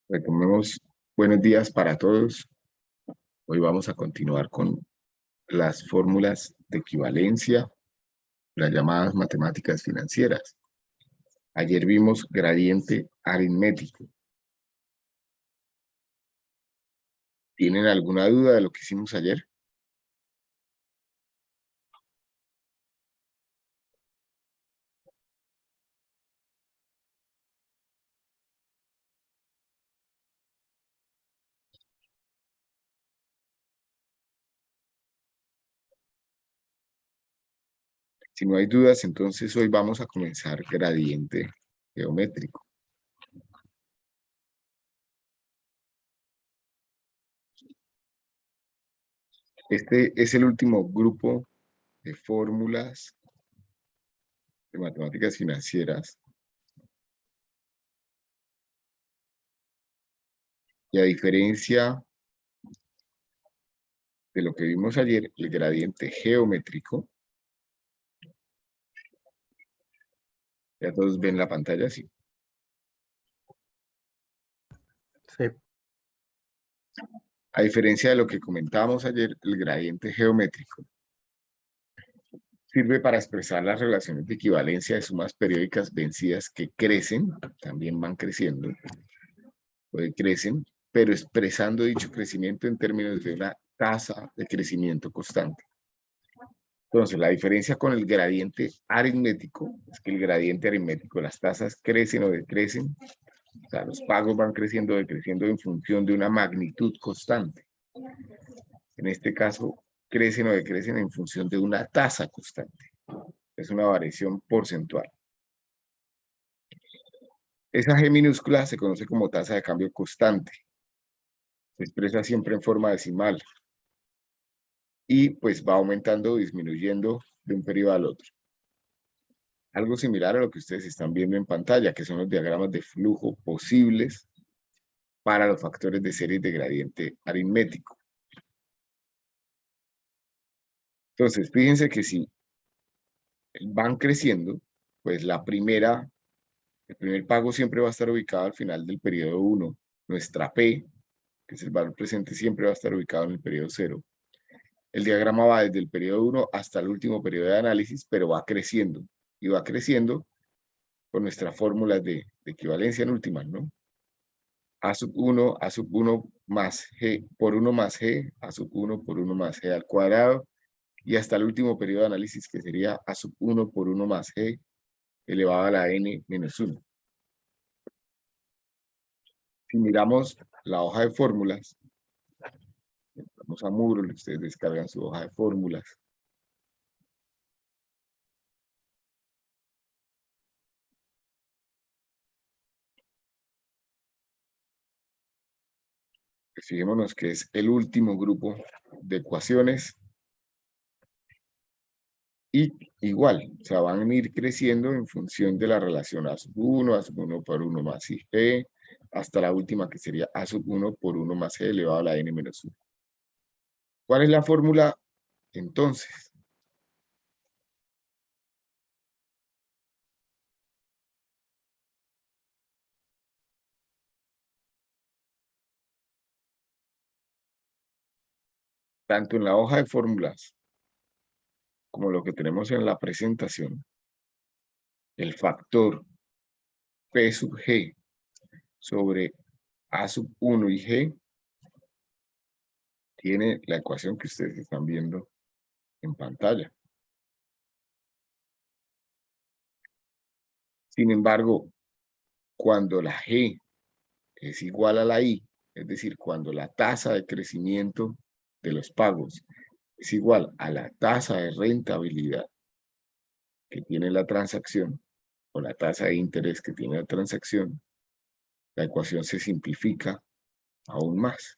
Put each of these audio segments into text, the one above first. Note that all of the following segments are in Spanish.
Retomemos. Buenos días para todos. Hoy vamos a continuar con las fórmulas de equivalencia, las llamadas matemáticas financieras. Ayer vimos gradiente aritmético. ¿Tienen alguna duda de lo que hicimos ayer? Si no hay dudas, entonces hoy vamos a comenzar gradiente geométrico. Este es el último grupo de fórmulas de matemáticas financieras. Y a diferencia de lo que vimos ayer, el gradiente geométrico, ya todos ven la pantalla, sí. Sí. A diferencia de lo que comentábamos ayer, el gradiente geométrico sirve para expresar las relaciones de equivalencia de sumas periódicas vencidas que crecen, también van creciendo, crecen, pero expresando dicho crecimiento en términos de una tasa de crecimiento constante. Entonces, la diferencia con el gradiente aritmético es que el gradiente aritmético, las tasas crecen o decrecen, o sea, los pagos van creciendo o decreciendo en función de una magnitud constante. En este caso, crecen o decrecen en función de una tasa constante. Es una variación porcentual. Esa G minúscula se conoce como tasa de cambio constante. Se expresa siempre en forma decimal. Y pues va aumentando o disminuyendo de un periodo al otro. Algo similar a lo que ustedes están viendo en pantalla, que son los diagramas de flujo posibles para los factores de series de gradiente aritmético. Entonces, fíjense que si van creciendo, pues el primer pago siempre va a estar ubicado al final del periodo 1. Nuestra P, que es el valor presente, siempre va a estar ubicado en el periodo 0. El diagrama va desde el periodo 1 hasta el último periodo de análisis, pero va creciendo. Y va creciendo con nuestras fórmulas de equivalencia en últimas, ¿no? A sub 1, A sub 1 más G por 1 más G, A sub 1 por 1 más G al cuadrado, y hasta el último periodo de análisis, que sería A sub 1 por 1 más G elevado a la N menos 1. Si miramos la hoja de fórmulas, vamos a Moodle, ustedes descargan su hoja de fórmulas. Fijémonos que es el último grupo de ecuaciones. Y igual, o sea, van a ir creciendo en función de la relación A sub 1, A sub 1 por 1 más G, hasta la última que sería A sub 1 por 1 más G elevado a la N menos 1. ¿Cuál es la fórmula entonces? Tanto en la hoja de fórmulas como lo que tenemos en la presentación, el factor P sub G sobre A sub 1 y G tiene la ecuación que ustedes están viendo en pantalla. Sin embargo, cuando la G es igual a la I, es decir, cuando la tasa de crecimiento de los pagos es igual a la tasa de rentabilidad que tiene la transacción, o la tasa de interés que tiene la transacción, la ecuación se simplifica aún más.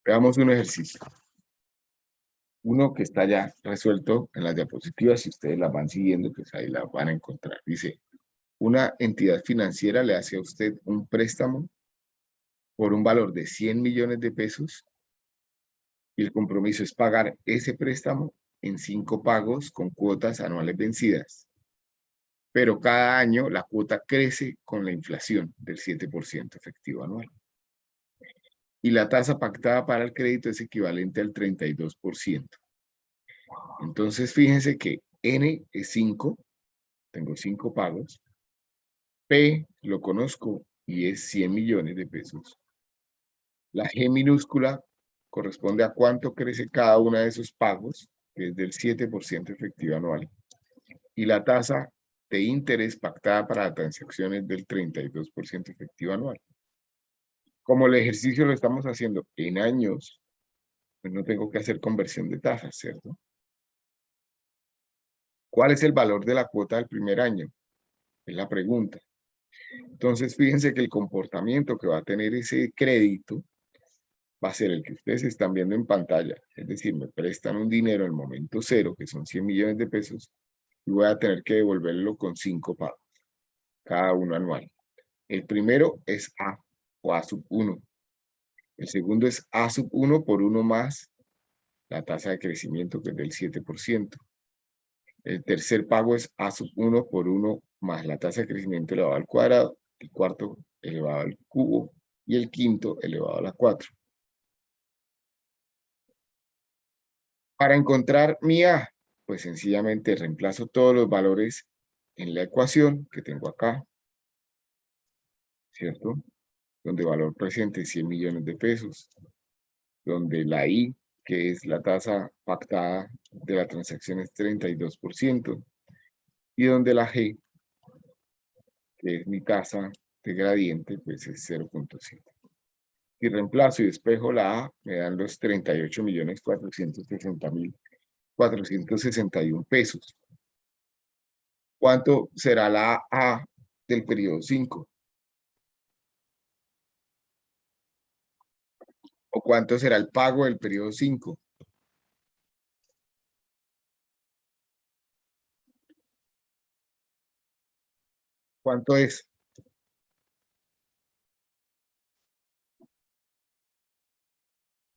Veamos un ejercicio. Uno que está ya resuelto en las diapositivas, si ustedes las van siguiendo, pues ahí la van a encontrar. Dice, una entidad financiera le hace a usted un préstamo por un valor de 100 millones de pesos Y el compromiso es pagar ese préstamo en 5 pagos con cuotas anuales vencidas. Pero cada año la cuota crece con la inflación del 7% efectivo anual. Y la tasa pactada para el crédito es equivalente al 32%. Entonces, fíjense que N es 5, tengo 5 pagos. P lo conozco y es 100 millones de pesos. La G minúscula corresponde a cuánto crece cada uno de esos pagos, que es del 7% efectivo anual. Y la tasa de interés pactada para transacciones del 32% efectivo anual. Como el ejercicio lo estamos haciendo en años, pues no tengo que hacer conversión de tasas, ¿cierto? ¿Cuál es el valor de la cuota del primer año? Es la pregunta. Entonces, fíjense que el comportamiento que va a tener ese crédito va a ser el que ustedes están viendo en pantalla. Es decir, me prestan un dinero en el momento cero, que son 100 millones de pesos, y voy a tener que devolverlo con 5 pagos, cada uno anual. El primero es A, o A sub 1. El segundo es A sub 1 por 1 más la tasa de crecimiento, que es del 7%. El tercer pago es A sub 1 por 1 más la tasa de crecimiento elevado al cuadrado. El cuarto elevado al cubo. Y el quinto elevado a la 4. Para encontrar mi A, pues sencillamente reemplazo todos los valores en la ecuación que tengo acá, ¿cierto? Donde valor presente es 100 millones de pesos, donde la I, que es la tasa pactada de la transacción, es 32%, y donde la G, que es mi tasa de gradiente, pues es 0.7. Si reemplazo y despejo la A, me dan los 38.460.461 pesos. ¿Cuánto será la A del periodo 5? ¿O cuánto será el pago del periodo 5? ¿Cuánto es?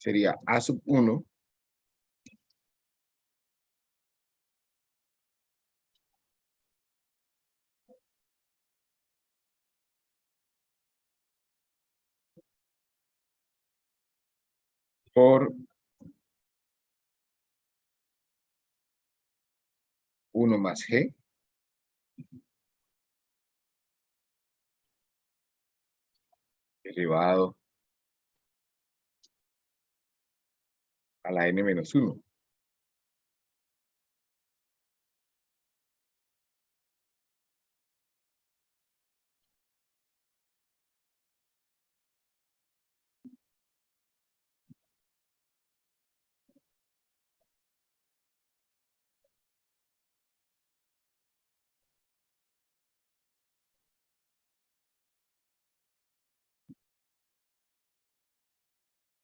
Sería A sub 1 por 1 más G elevado a la n menos 1.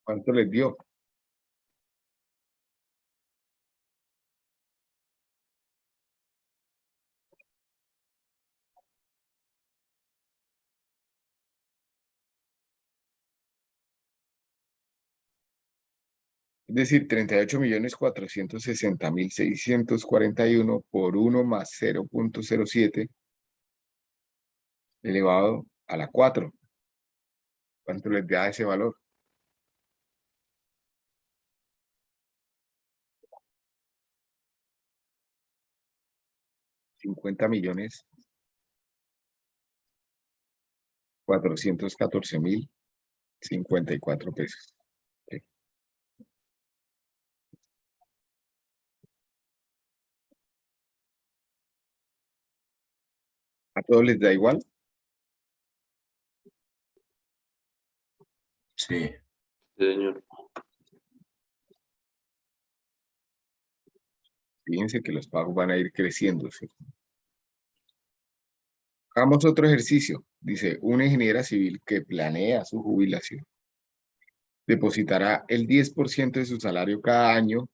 ¿Cuánto les dio? Es decir, 38.460.641 por 1 más 0.07 elevado a la 4. ¿Cuánto les da ese valor? 50.414.054 pesos. Ok. ¿A todos les da igual? Sí. Sí, señor. Fíjense que los pagos van a ir creciendo, ¿cierto? Hagamos otro ejercicio. Dice, una ingeniera civil que planea su jubilación depositará el 10% de su salario cada año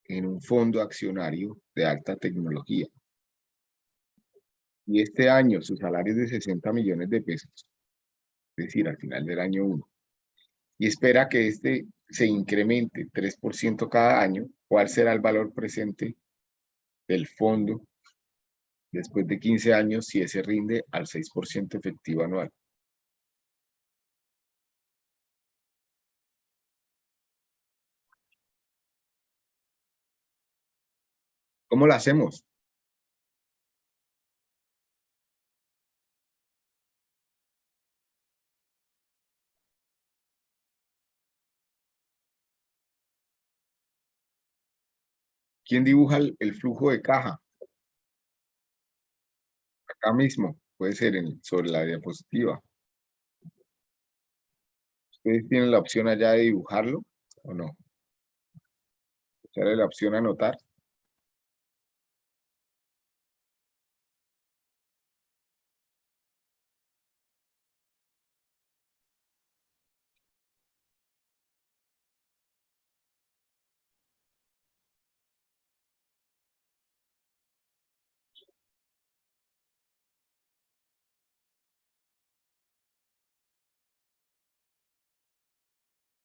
en un fondo accionario de alta tecnología. Y este año su salario es de 60 millones de pesos, es decir, al final del año 1. Y espera que este se incremente 3% cada año, ¿cuál será el valor presente del fondo después de 15 años si ese rinde al 6% efectivo anual? ¿Cómo lo hacemos? ¿Quién dibuja el flujo de caja? Acá mismo, puede ser sobre la diapositiva. ¿Ustedes tienen la opción allá de dibujarlo o no? ¿Sale la opción anotar?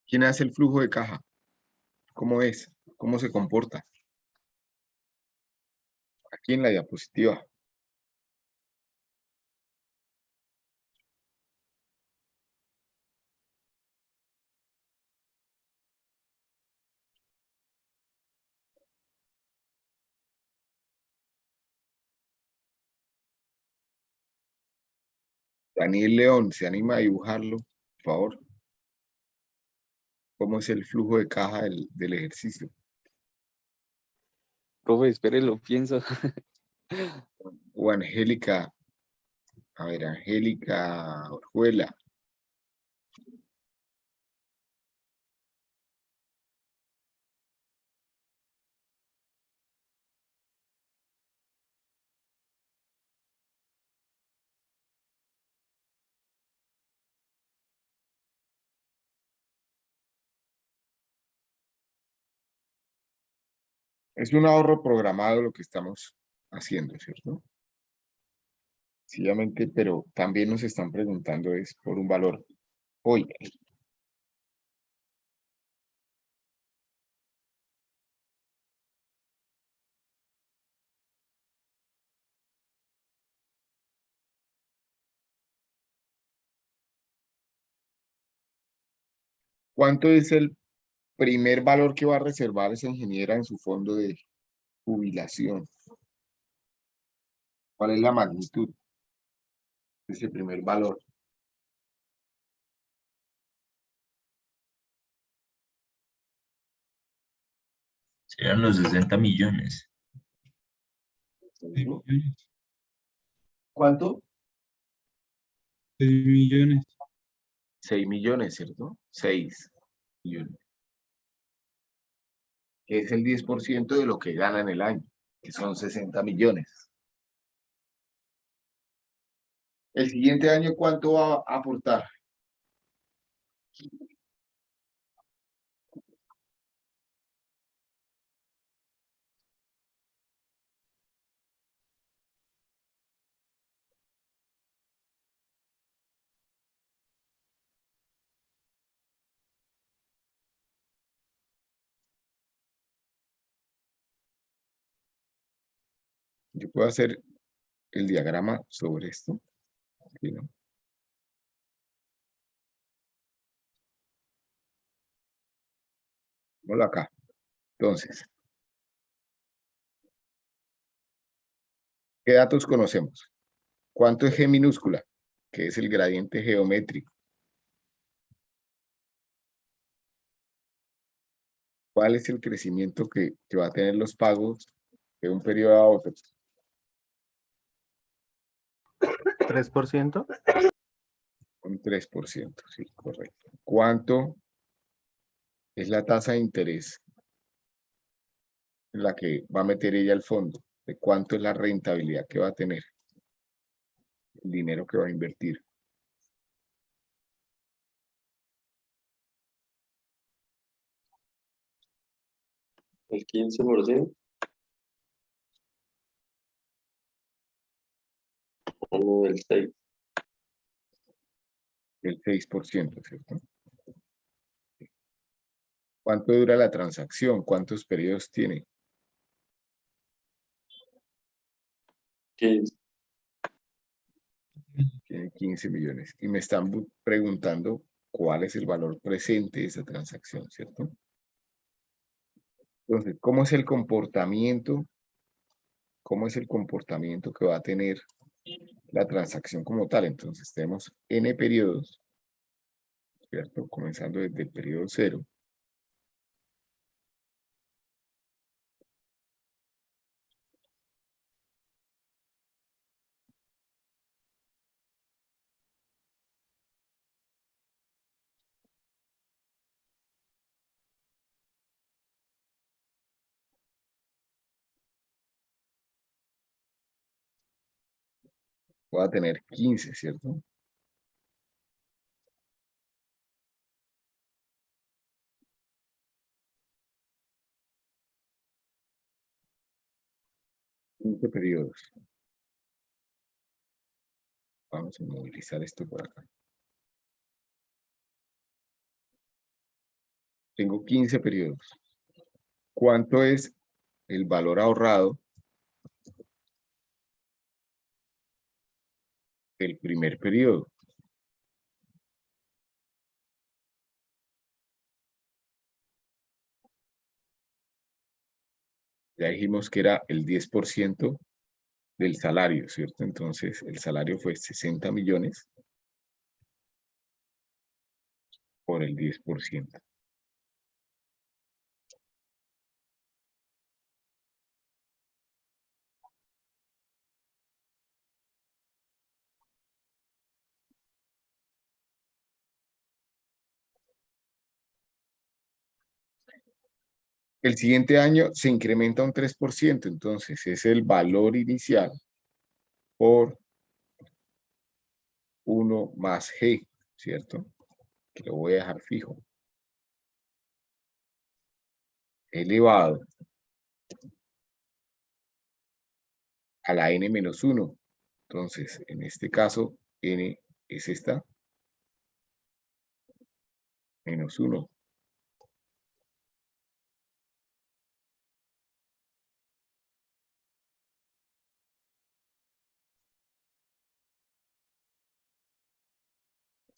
¿Quién hace el flujo de caja? ¿Cómo es? ¿Cómo se comporta? Aquí en la diapositiva. Daniel León, ¿se anima a dibujarlo, por favor? ¿Cómo es el flujo de caja del ejercicio? Profe, espere, lo pienso. O Angélica, a ver, Angélica Orjuela. Es un ahorro programado lo que estamos haciendo, ¿cierto? Sencillamente, pero también nos están preguntando es por un valor hoy. ¿Cuánto es el primer valor que va a reservar esa ingeniera en su fondo de jubilación? ¿Cuál es la magnitud de ese primer valor? Serán los 60 millones. ¿Cuánto? 6 millones. 6 millones, ¿cierto? 6 millones. Que es el 10% de lo que gana en el año, que son 60 millones. El siguiente año, ¿cuánto va a aportar? Yo puedo hacer el diagrama sobre esto. ¿Sí, no? Ponlo acá. Entonces, ¿qué datos conocemos? ¿Cuánto es G minúscula? Que es el gradiente geométrico. ¿Cuál es el crecimiento que va a tener los pagos de un periodo a otro? 3%. Un 3%, sí, correcto. ¿Cuánto es la tasa de interés en la que va a meter ella al fondo? ¿De cuánto es la rentabilidad que va a tener? El dinero que va a invertir. El 15%. O no, el 6%. El 6%, ¿cierto? ¿Cuánto dura la transacción? ¿Cuántos periodos tiene? 15. Tiene 15 millones. Y me están preguntando cuál es el valor presente de esa transacción, ¿cierto? Entonces, ¿cómo es el comportamiento? ¿Cómo es el comportamiento que va a tener la transacción como tal? Entonces, tenemos n periodos, ¿cierto? Comenzando desde el periodo 0. Voy a tener 15, ¿cierto? Quince periodos. Vamos a movilizar esto por acá. Tengo 15 periodos. ¿Cuánto es el valor ahorrado del primer periodo? Ya dijimos que era el 10% del salario, ¿cierto? Entonces, el salario fue 60 millones por el 10%. El siguiente año se incrementa un 3%, entonces es el valor inicial por 1 más G, ¿cierto? Que lo voy a dejar fijo. Elevado a la n menos 1. Entonces, en este caso, n es esta, menos 1.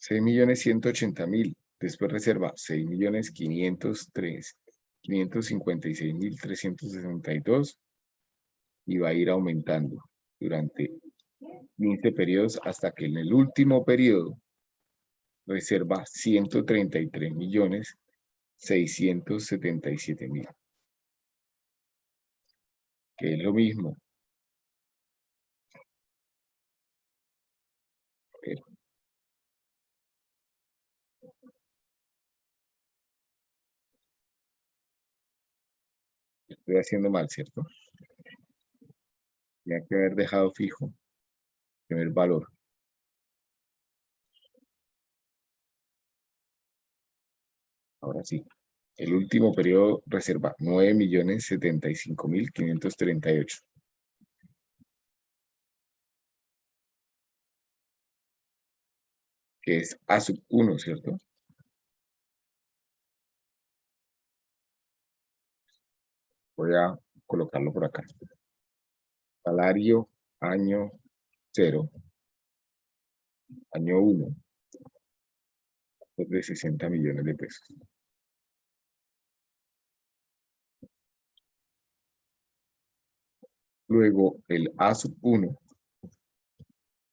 $6.180.000. Después reserva 6.556.362 y va a ir aumentando durante 15 periodos hasta que en el último periodo reserva 133.677.000, que es lo mismo. Estoy haciendo mal, ¿cierto? Tenía que haber dejado fijo el primer valor. Ahora sí. El último periodo reserva 9.075.538, que es A sub 1, ¿cierto? Voy a colocarlo por acá. Salario año 0, año 1, es de 60 millones de pesos. Luego el A sub 1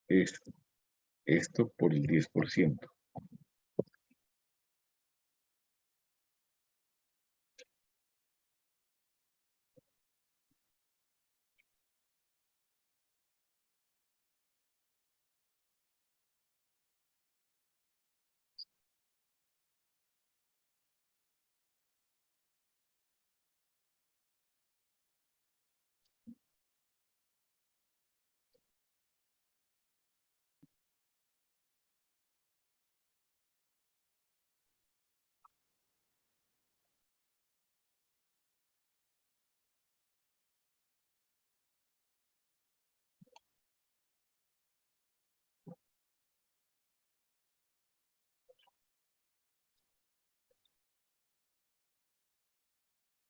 es esto por el 10%.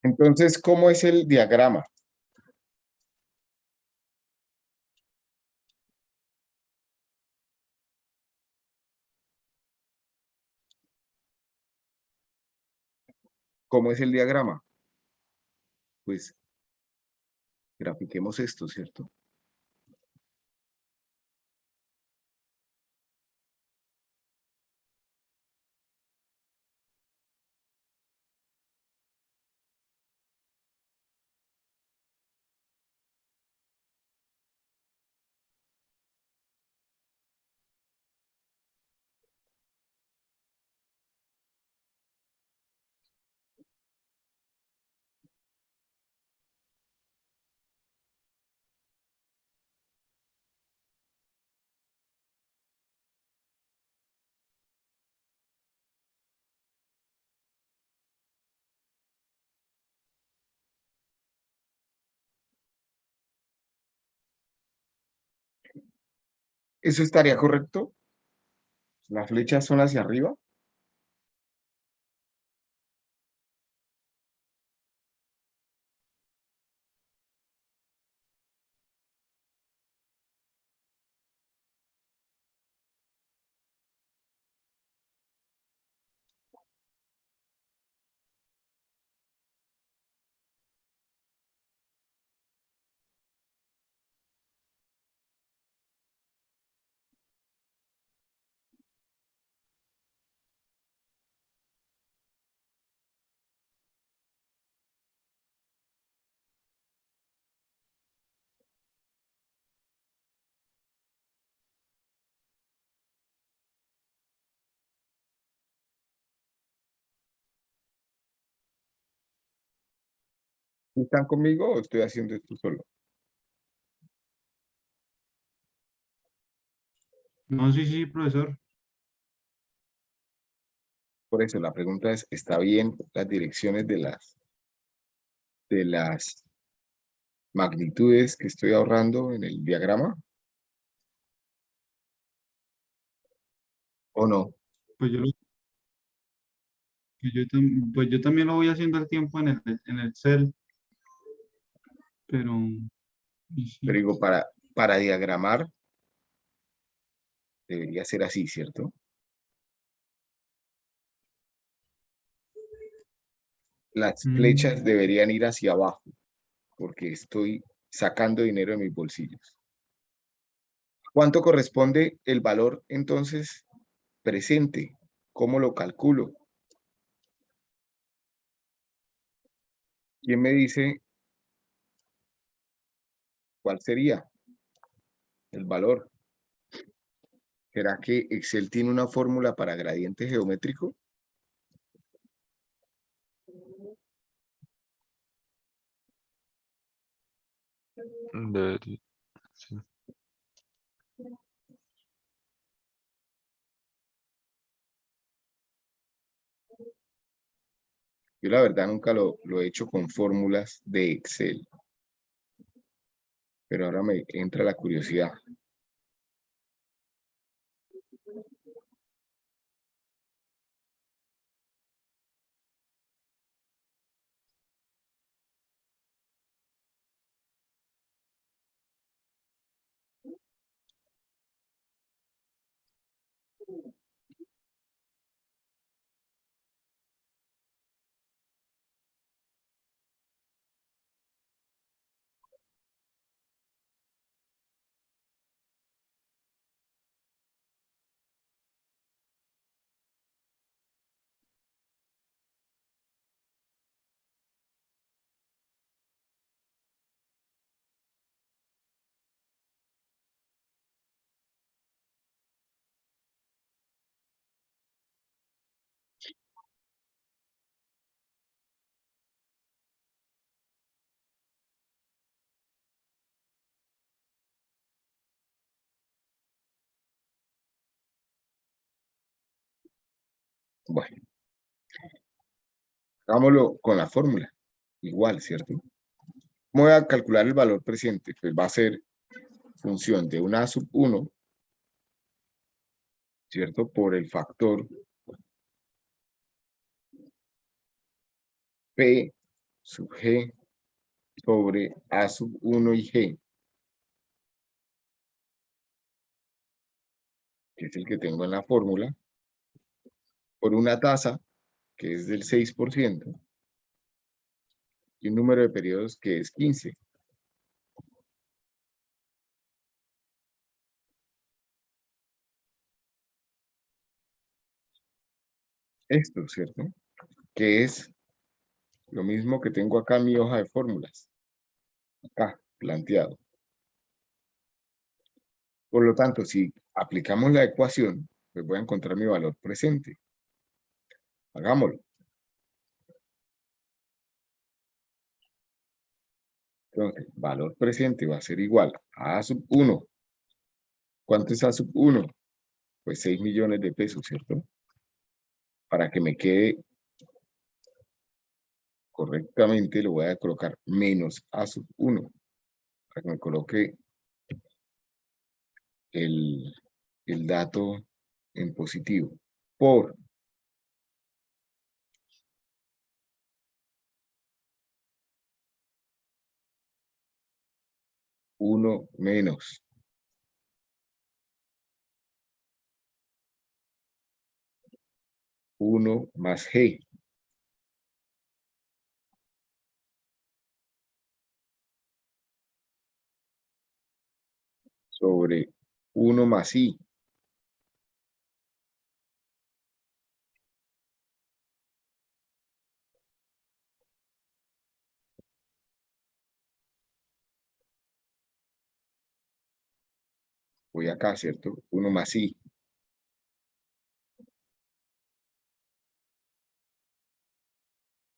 Entonces, ¿cómo es el diagrama? ¿Cómo es el diagrama? Pues grafiquemos esto, ¿cierto? ¿Eso estaría correcto? ¿Las flechas son hacia arriba? ¿Están conmigo o estoy haciendo esto solo? No, sí, sí, profesor. Por eso la pregunta es, ¿está bien las direcciones de las magnitudes que estoy ahorrando en el diagrama? ¿O no? Pues yo, pues yo también lo voy haciendo al tiempo en el Excel, pero y Pero sí. digo, para diagramar debería ser así, ¿cierto? Las flechas Mm, deberían ir hacia abajo, porque estoy sacando dinero de mis bolsillos. ¿Cuánto corresponde el valor entonces presente? ¿Cómo lo calculo? ¿Quién me dice cuál sería el valor? ¿Será que Excel tiene una fórmula para gradiente geométrico? Debería, sí. Yo la verdad nunca lo he hecho con fórmulas de Excel, pero ahora me entra la curiosidad. Bueno, hagámoslo con la fórmula. Igual, ¿cierto? ¿Cómo voy a calcular el valor presente? Pues va a ser función de una sub 1, ¿cierto? Por el factor P sub G sobre A sub 1 y G, que es el que tengo en la fórmula, por una tasa que es del 6% y un número de periodos que es 15. Esto, ¿cierto? Que es lo mismo que tengo acá en mi hoja de fórmulas, acá planteado. Por lo tanto, si aplicamos la ecuación, pues voy a encontrar mi valor presente. Hagámoslo. Entonces, valor presente va a ser igual a A sub 1. ¿Cuánto es A sub 1? Pues 6 millones de pesos, ¿cierto? Para que me quede correctamente, lo voy a colocar menos A sub 1. Para que me coloque el dato en positivo. Por 1 menos 1 más G sobre 1 más I voy acá, ¿cierto? 1 más I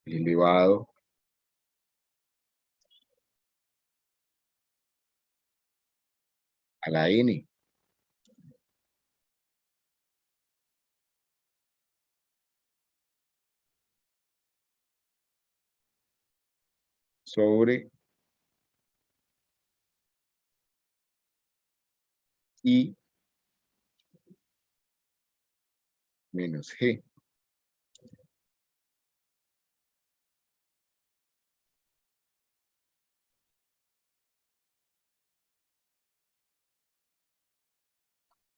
elevado a la N sobre I menos G.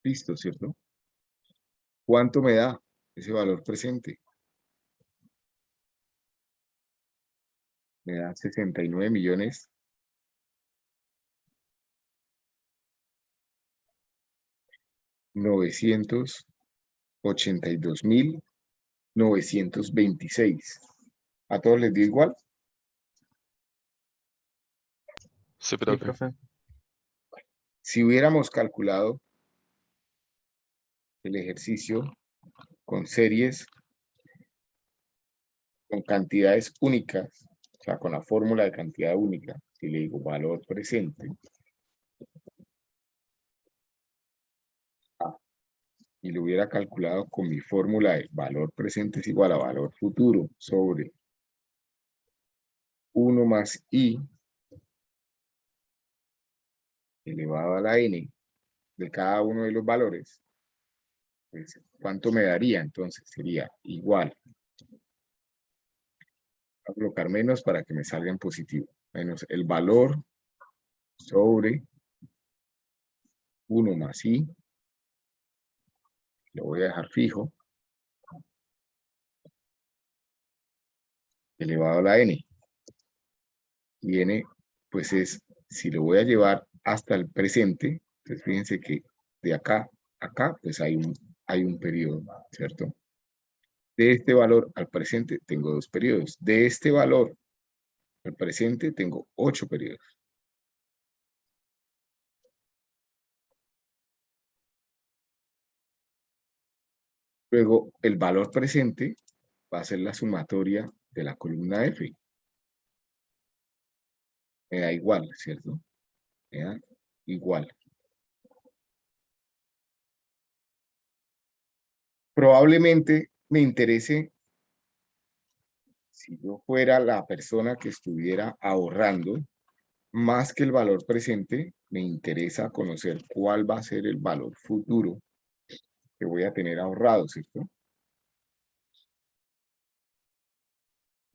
Listo, ¿cierto? ¿Cuánto me da ese valor presente? Me da 69 millones 982.926. ¿A todos les dio igual? Sí, Sí, profe. profe. Si hubiéramos calculado el ejercicio con series, con cantidades únicas, o sea, con la fórmula de cantidad única, si le digo valor presente, y lo hubiera calculado con mi fórmula de valor presente es igual a valor futuro sobre 1 más I elevado a la N de cada uno de los valores, pues, ¿cuánto me daría? Entonces sería igual. Voy a colocar menos para que me salga en positivo. Menos el valor sobre 1 más I. Lo voy a dejar fijo. Elevado a la N. Y N, pues es, si lo voy a llevar hasta el presente, pues fíjense que de acá a acá, pues hay un periodo, ¿cierto? De este valor al presente tengo 2 periodos. De este valor al presente tengo 8 periodos. Luego, el valor presente va a ser la sumatoria de la columna F. Me da igual, ¿cierto? Me da igual. Probablemente me interese, si yo fuera la persona que estuviera ahorrando, más que el valor presente, me interesa conocer cuál va a ser el valor futuro que voy a tener ahorrado, ¿cierto?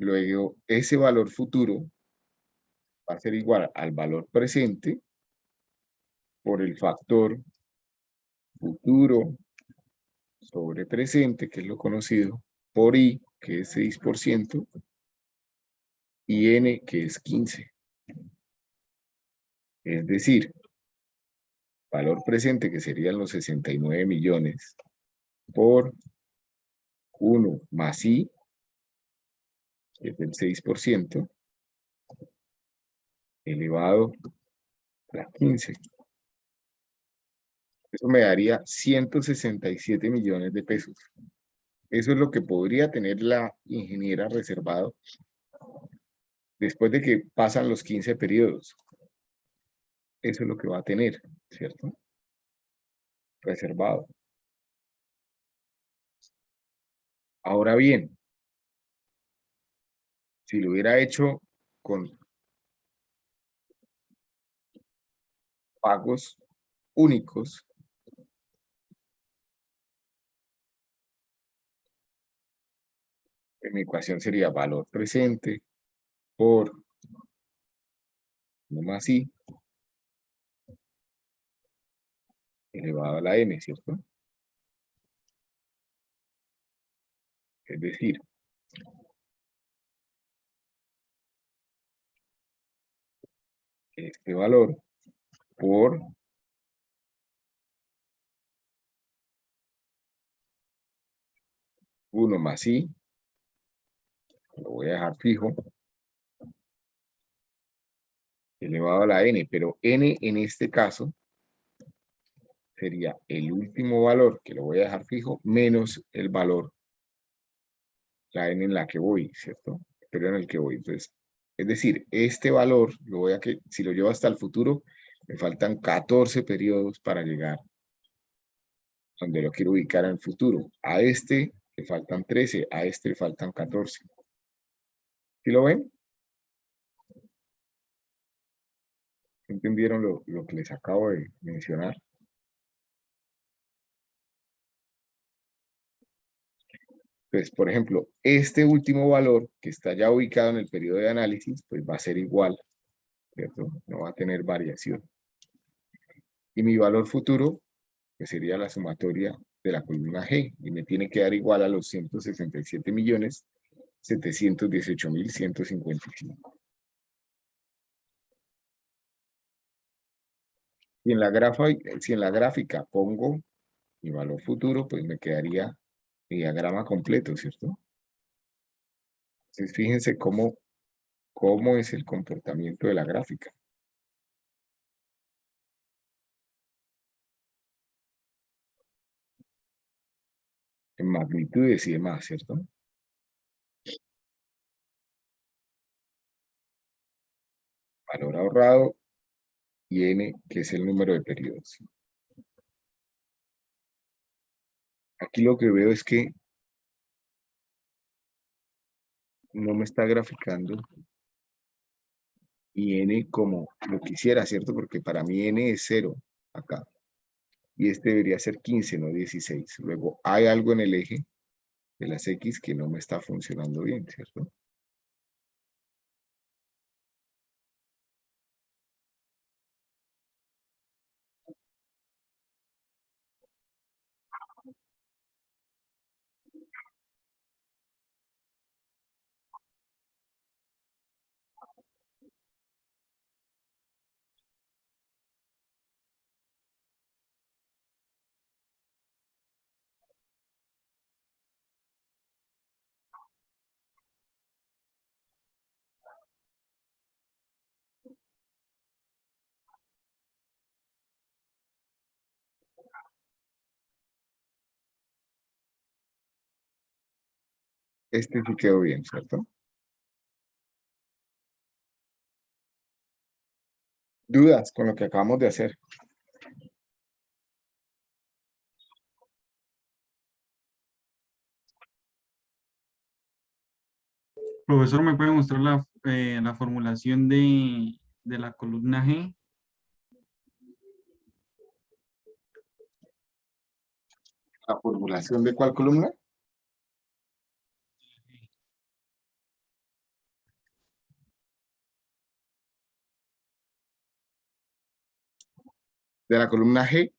Luego, ese valor futuro va a ser igual al valor presente por el factor futuro sobre presente, que es lo conocido, por I, que es 6%, y N, que es 15. Es decir, valor presente, que serían los 69 millones, por 1 más I, que es el 6%, elevado a la 15. Eso me daría 167 millones de pesos. Eso es lo que podría tener la ingeniera reservado después de que pasan los 15 periodos. Eso es lo que va a tener, ¿cierto? Reservado. Ahora bien, si lo hubiera hecho con pagos únicos, en mi ecuación sería valor presente por 1 más I elevado a la N, ¿cierto? Es decir, este valor por 1 más I, lo voy a dejar fijo, elevado a la N, pero N en este caso sería el último valor, que lo voy a dejar fijo, menos el valor, la N en la que voy, ¿cierto? Pero en el que voy. Entonces, es decir, este valor, lo voy a que, si lo llevo hasta el futuro, me faltan 14 periodos para llegar donde lo quiero ubicar en el futuro. A este le faltan 13, a este le faltan 14. ¿Sí lo ven? ¿Entendieron lo que les acabo de mencionar? Pues, por ejemplo, este último valor que está ya ubicado en el periodo de análisis, pues va a ser igual, ¿cierto? No va a tener variación. Y mi valor futuro, pues sería la sumatoria de la columna G, y me tiene que dar igual a los 167.718.155. Si en la gráfica pongo mi valor futuro, pues me quedaría mi diagrama completo, ¿cierto? Entonces, fíjense cómo es el comportamiento de la gráfica. En magnitudes y demás, ¿cierto? Valor ahorrado y N, que es el número de periodos. Aquí lo que veo es que no me está graficando y N como lo quisiera, ¿cierto? Porque para mí N es 0 acá. Y este debería ser 15, no 16. Luego hay algo en el eje de las X que no me está funcionando bien, ¿cierto? Este sí quedó bien, ¿cierto? ¿Dudas con lo que acabamos de hacer? Profesor, ¿me puede mostrar la formulación de la columna G? ¿La formulación de cuál columna? de la columna G,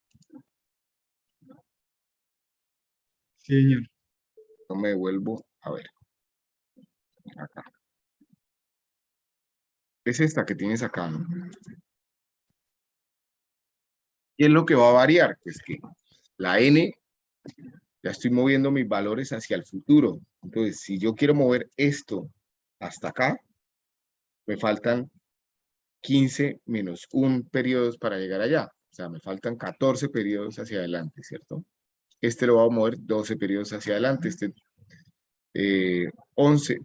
Sí, señor. no me devuelvo, a ver, acá. Es esta que tienes acá, ¿no? ¿Qué es lo que va a variar? Pues que la N, ya estoy moviendo mis valores hacia el futuro. Entonces, si yo quiero mover esto hasta acá, me faltan 15 menos un periodos para llegar allá. O sea, me faltan 14 periodos hacia adelante, ¿cierto? Este lo voy a mover 12 periodos hacia adelante. Este 11,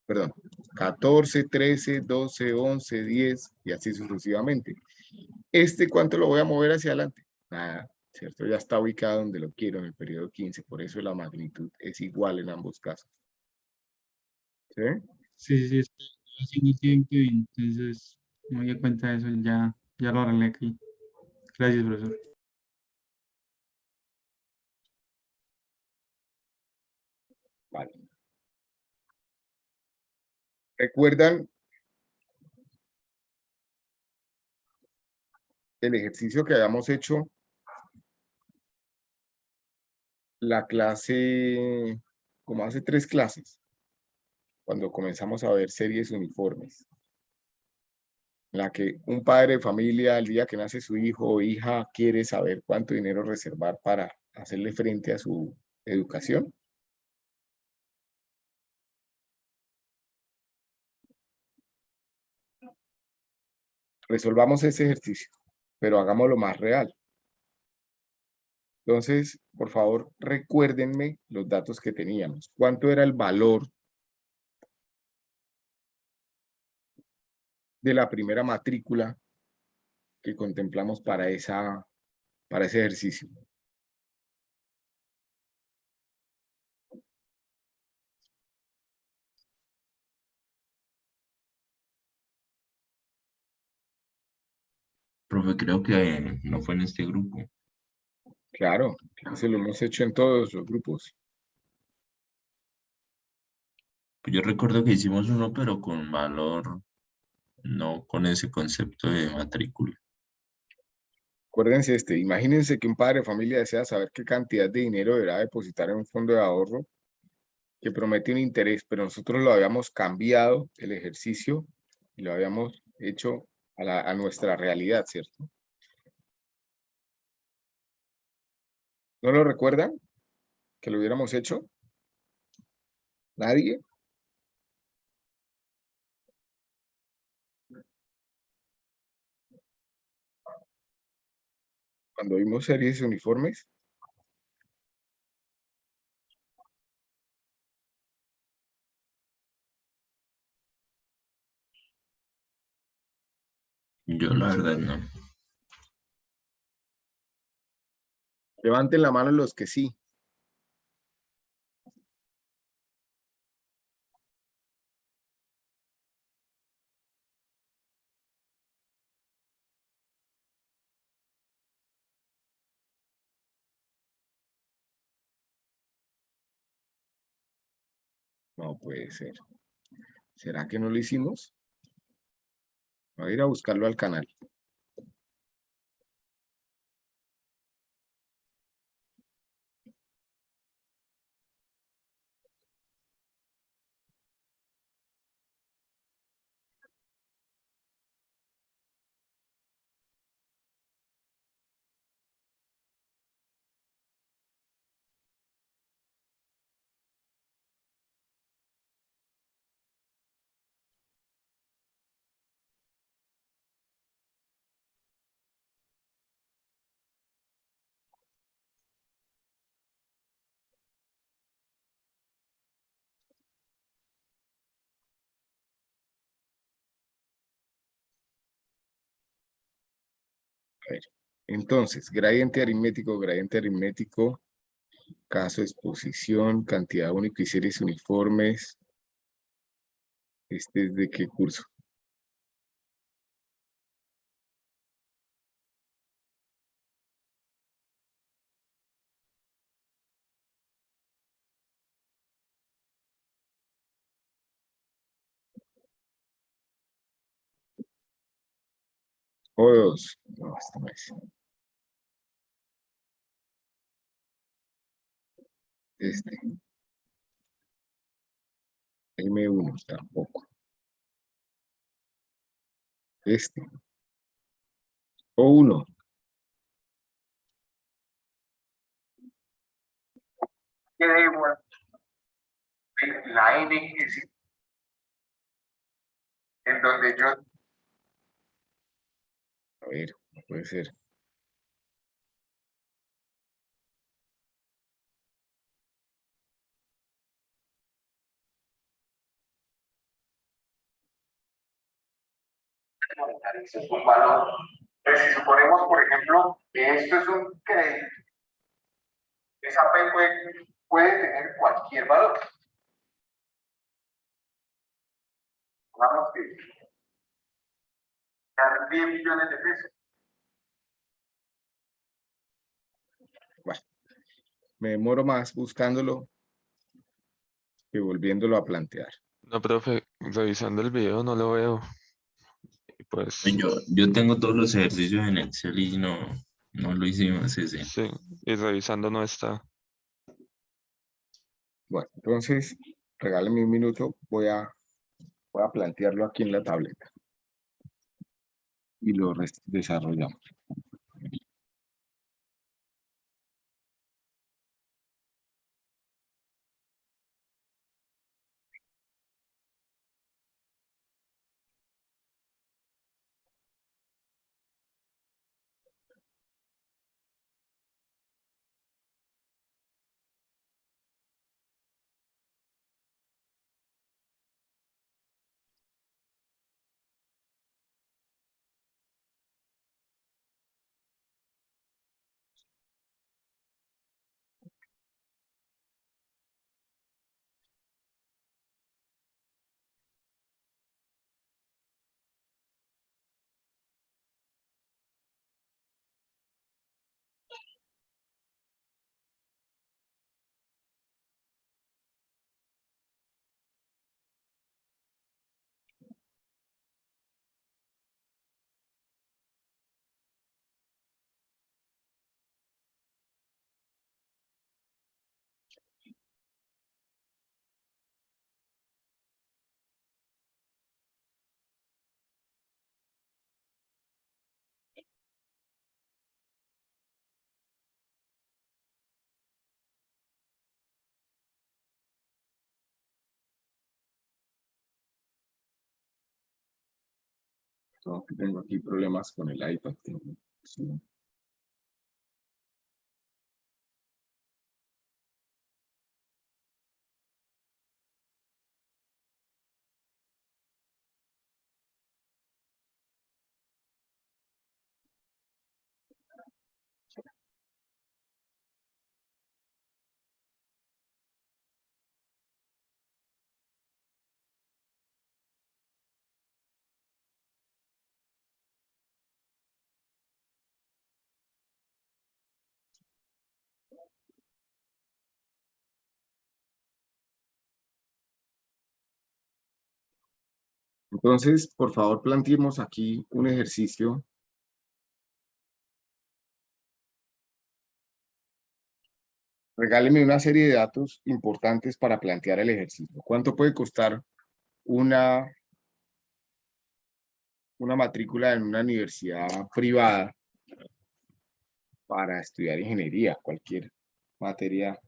perdón, 14, 13, 12, 11, 10 y así sucesivamente. Este, ¿cuánto lo voy a mover hacia adelante? Nada, ¿cierto? Ya está ubicado donde lo quiero en el periodo 15, por eso la magnitud es igual en ambos casos. ¿Sí? Sí, sí, estoy haciendo tiempo y entonces me di cuenta de eso, ya lo arreglé aquí. Gracias, profesor. Vale. ¿Recuerdan el ejercicio que habíamos hecho la clase, como hace 3 clases, cuando comenzamos a ver series uniformes, en la que un padre de familia, el día que nace su hijo o hija, quiere saber cuánto dinero reservar para hacerle frente a su educación? Resolvamos ese ejercicio, pero hagámoslo más real. Entonces, por favor, recuérdenme los datos que teníamos. ¿Cuánto era el valor de la primera matrícula que contemplamos para ese ejercicio? Profe, creo que no fue en este grupo. Claro, eso lo hemos hecho en todos los grupos. Pues yo recuerdo que hicimos uno, pero con valor, no con ese concepto de matrícula. Acuérdense imagínense que un padre de familia desea saber qué cantidad de dinero deberá depositar en un fondo de ahorro que promete un interés, pero nosotros lo habíamos cambiado el ejercicio y lo habíamos hecho a nuestra realidad, ¿cierto? ¿No lo recuerdan que lo hubiéramos hecho? ¿Nadie? Cuando vimos series uniformes, Yo la verdad no. levanten la mano los que sí. No puede ser. ¿Será que no lo hicimos? Voy a ir a buscarlo al canal. A ver. Entonces, gradiente aritmético, caso de exposición, cantidad única y series uniformes. ¿Este es de qué curso? O dos. No, este no es. Este. M1 tampoco. Este. O1. La NS, en donde yo... A ver, no puede ser. Un valor. Pues si suponemos, por ejemplo, que esto es un crédito, esa P puede tener cualquier valor. Vamos que 10 millones de pesos. Bueno, me demoro más buscándolo que volviéndolo a plantear. No, profe, revisando el video no lo veo. Y pues, Yo tengo todos los ejercicios en Excel y no lo hicimos ese. sí, y revisando no está. Bueno, entonces, regáleme un minuto, voy a plantearlo aquí en la tableta. Y lo desarrollamos. No, que tengo aquí problemas con el iPad. Sí. Entonces, por favor, planteemos aquí un ejercicio. Regáleme una serie de datos importantes para plantear el ejercicio. ¿Cuánto puede costar una matrícula en una universidad privada para estudiar ingeniería, cualquier materia,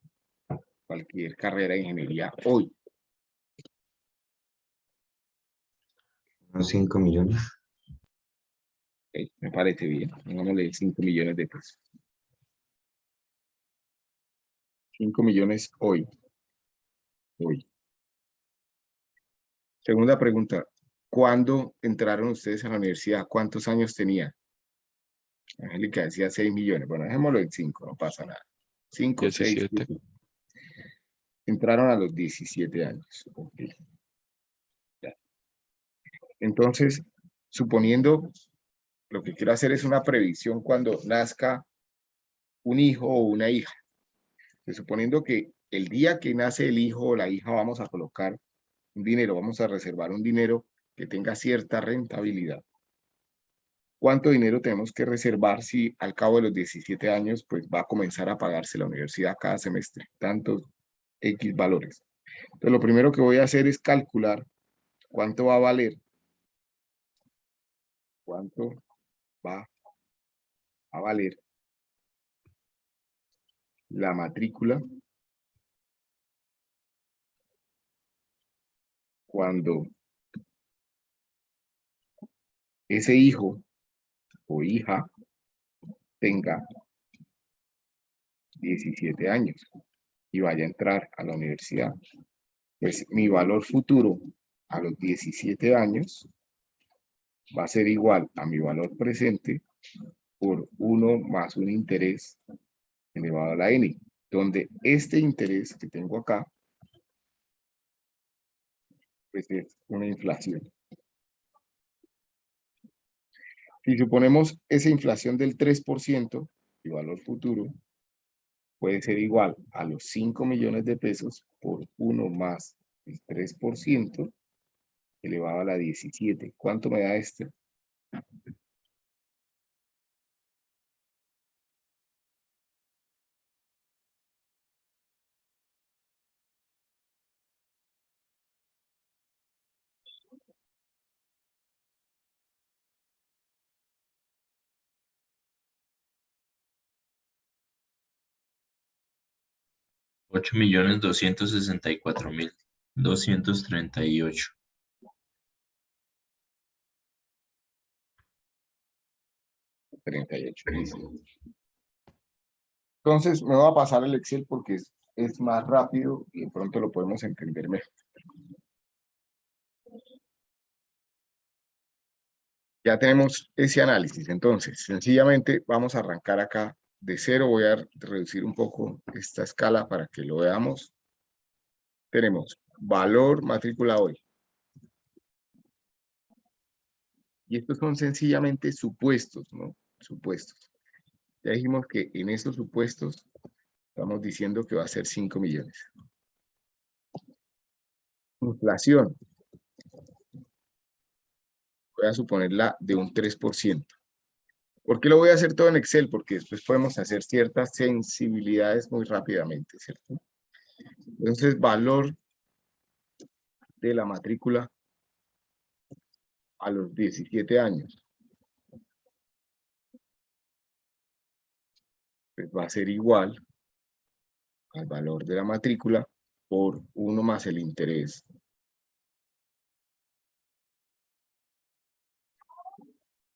cualquier carrera de ingeniería hoy? Unos 5 millones. Ok, me parece bien. Pongámosle 5 millones de pesos. 5 millones hoy. Hoy. Segunda pregunta. ¿Cuándo entraron ustedes a la universidad? ¿Cuántos años tenían? Angélica decía 6 millones. Bueno, dejémoslo en 5, no pasa nada. 5, 6, 17. 7. Entraron a los 17 años. Ok. Ya. Entonces, suponiendo, lo que quiero hacer es una previsión cuando nazca un hijo o una hija. Suponiendo que el día que nace el hijo o la hija vamos a colocar un dinero, vamos a reservar un dinero que tenga cierta rentabilidad. ¿Cuánto dinero tenemos que reservar si al cabo de los 17 años pues va a comenzar a pagarse la universidad cada semestre? Tantos X valores. Entonces, lo primero que voy a hacer es calcular cuánto va a valer. ¿Cuánto va a valer la matrícula cuando ese hijo o hija tenga 17 años y vaya a entrar a la universidad? Pues mi valor futuro a los 17 años va a ser igual a mi valor presente por 1 más un interés elevado a la n, donde este interés que tengo acá pues es una inflación. Si suponemos esa inflación del 3%, el valor futuro puede ser igual a los 5 millones de pesos por 1 más el 3% elevado a la 17. ¿Cuánto me da este? $8.264.238. 38. Listo. Entonces me voy a pasar el Excel porque es más rápido y de pronto lo podemos entender mejor. Ya tenemos ese análisis. Entonces, sencillamente vamos a arrancar acá de cero. Voy a reducir un poco esta escala para que lo veamos. Tenemos valor matrícula hoy. Y estos son sencillamente supuestos, ¿no? Supuestos. Ya dijimos que en estos supuestos estamos diciendo que va a ser 5 millones. Inflación. Voy a suponerla de un 3%. ¿Por qué lo voy a hacer todo en Excel? Porque después podemos hacer ciertas sensibilidades muy rápidamente, ¿cierto? Entonces, valor de la matrícula a los 17 años. Pues va a ser igual al valor de la matrícula por 1 más el interés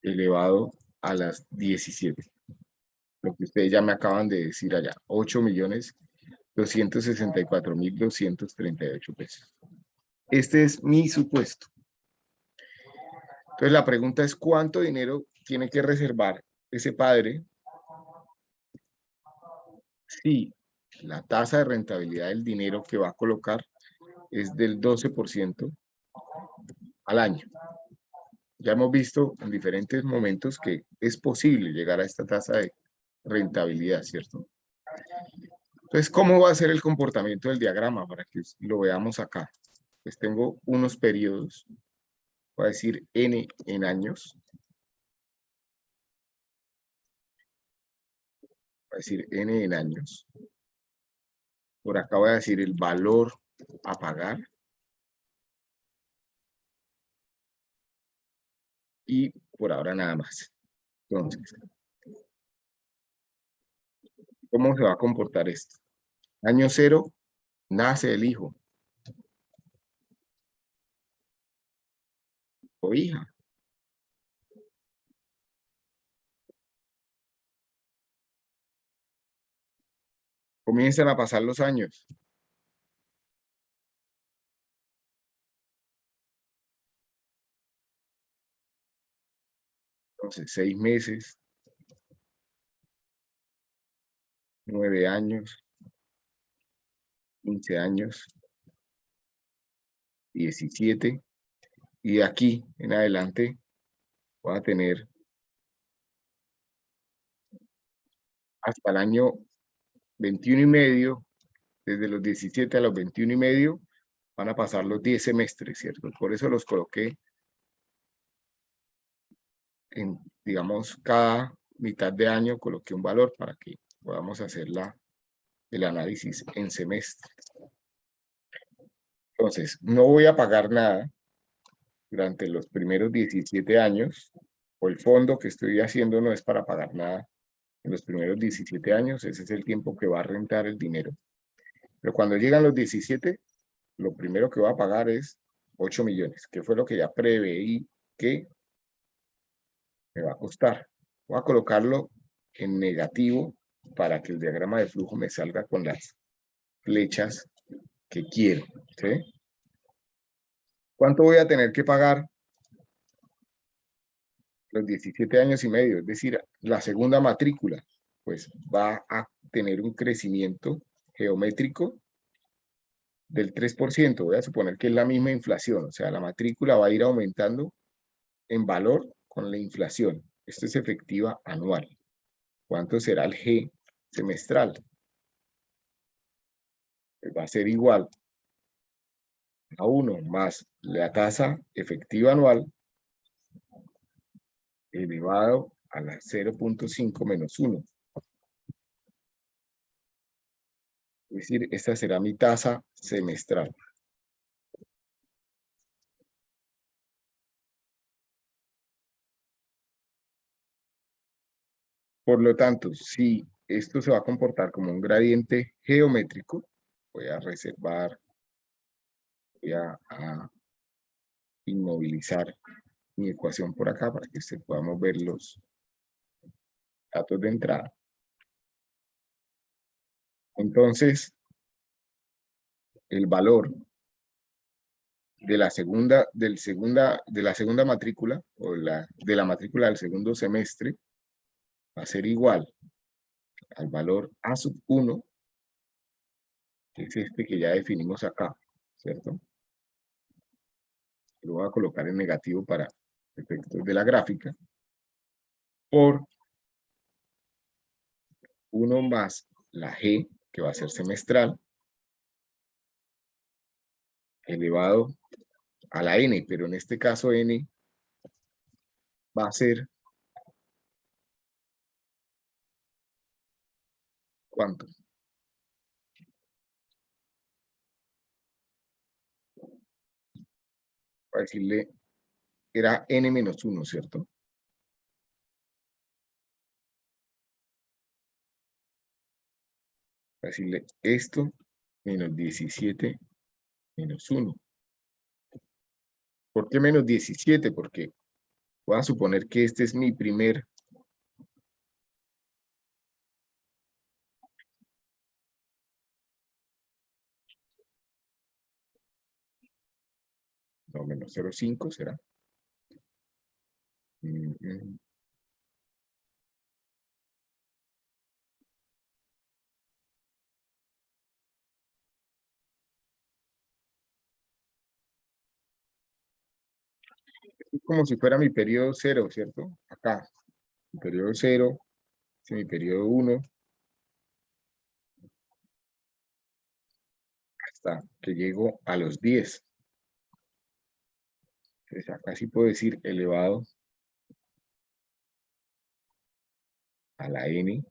elevado a las 17. Lo que ustedes ya me acaban de decir allá, 8.264.238 pesos. Este es mi supuesto. Entonces la pregunta es, ¿cuánto dinero tiene que reservar ese padre si la tasa de rentabilidad del dinero que va a colocar es del 12% al año? Ya hemos visto en diferentes momentos que es posible llegar a esta tasa de rentabilidad, ¿cierto? Entonces, ¿cómo va a ser el comportamiento del diagrama? Para que lo veamos acá. Pues tengo unos periodos, voy a decir n en años. Voy a decir n en años. Por acá voy a decir el valor a pagar. Y por ahora nada más. Entonces, ¿cómo se va a comportar esto? Año 0, nace el hijo o hija. Comienzan a pasar los años. Entonces, 6 meses, 9 años, 15 años, 17, y de aquí en adelante voy a tener hasta el año 21 y medio, desde los 17 a los 21 y medio, van a pasar los 10 semestres, ¿cierto? Por eso los coloqué en, digamos, cada mitad de año coloqué un valor para que podamos hacer el análisis en semestre. Entonces, no voy a pagar nada durante los primeros 17 años, o el fondo que estoy haciendo no es para pagar nada en los primeros 17 años, ese es el tiempo que va a rentar el dinero. Pero cuando llegan los 17, lo primero que va a pagar es 8 millones, que fue lo que ya preveí que me va a costar. Voy a colocarlo en negativo para que el diagrama de flujo me salga con las flechas que quiero, ¿sí? ¿Cuánto voy a tener que pagar? Los 17 años y medio, es decir, la segunda matrícula, pues va a tener un crecimiento geométrico del 3%. Voy a suponer que es la misma inflación, o sea, la matrícula va a ir aumentando en valor con la inflación. Esto es efectiva anual. ¿Cuánto será el G semestral? Pues va a ser igual a 1 más la tasa efectiva anual elevado a la 0.5 menos 1. Es decir, esta será mi tasa semestral. Por lo tanto, si esto se va a comportar como un gradiente geométrico, voy a reservar, voy a inmovilizar mi ecuación por acá para que podamos ver los datos de entrada. Entonces, el valor de la segunda matrícula, o de la matrícula del segundo semestre, va a ser igual al valor A sub 1, que es este que ya definimos acá, ¿cierto? Lo voy a colocar en negativo para efectos de la gráfica, por 1 más la G, que va a ser semestral, elevado a la N, pero en este caso N va a ser, ¿cuánto? Voy a decirle, era N menos 1, ¿cierto? Voy a decirle esto menos 17 menos 1. ¿Por qué menos 17? Porque voy a suponer que este es mi primer no, menos 0,5 será. Es como si fuera mi periodo 0, ¿cierto? Acá, mi periodo 0, este es mi periodo 1, hasta que llego a los 10. Entonces acá sí puedo decir elevado a la N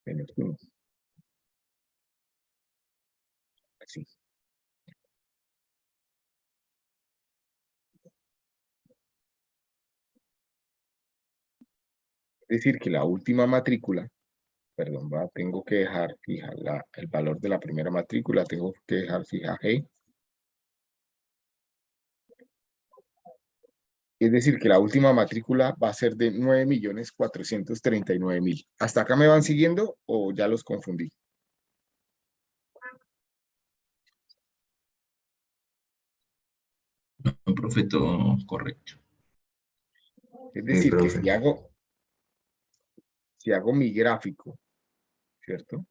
menos 1. Así. Es decir, que la última matrícula, perdón, tengo que dejar fija el valor de la primera matrícula, tengo que dejar fija G. Es decir, que la última matrícula va a ser de 9.439.000. ¿Hasta acá me van siguiendo o ya los confundí? No, profe, todo correcto. Es Sí, decir, que profe. si hago mi gráfico, ¿cierto?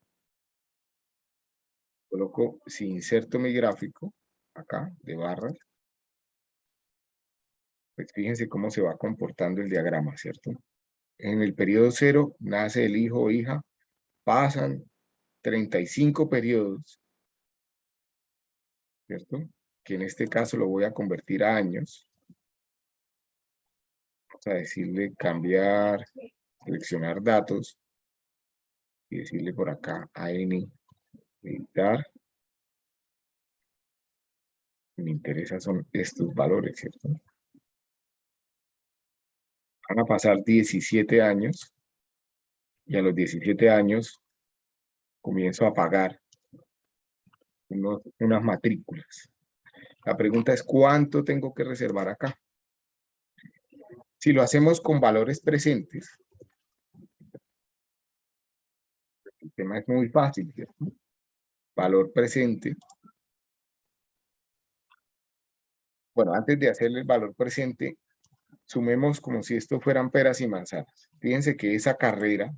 Si inserto mi gráfico acá de barras, pues fíjense cómo se va comportando el diagrama, ¿cierto? En el periodo 0 nace el hijo o hija, pasan 35 periodos, ¿cierto? Que en este caso lo voy a convertir a años. Vamos a decirle cambiar, seleccionar datos y decirle por acá AN, editar. Me interesa son estos valores, ¿cierto? Van a pasar 17 años y a los 17 años comienzo a pagar unas matrículas. La pregunta es, ¿cuánto tengo que reservar acá? Si lo hacemos con valores presentes, el tema es muy fácil, ¿cierto? Valor presente. Bueno, antes de hacerle el valor presente, sumemos como si esto fueran peras y manzanas. Fíjense que esa carrera,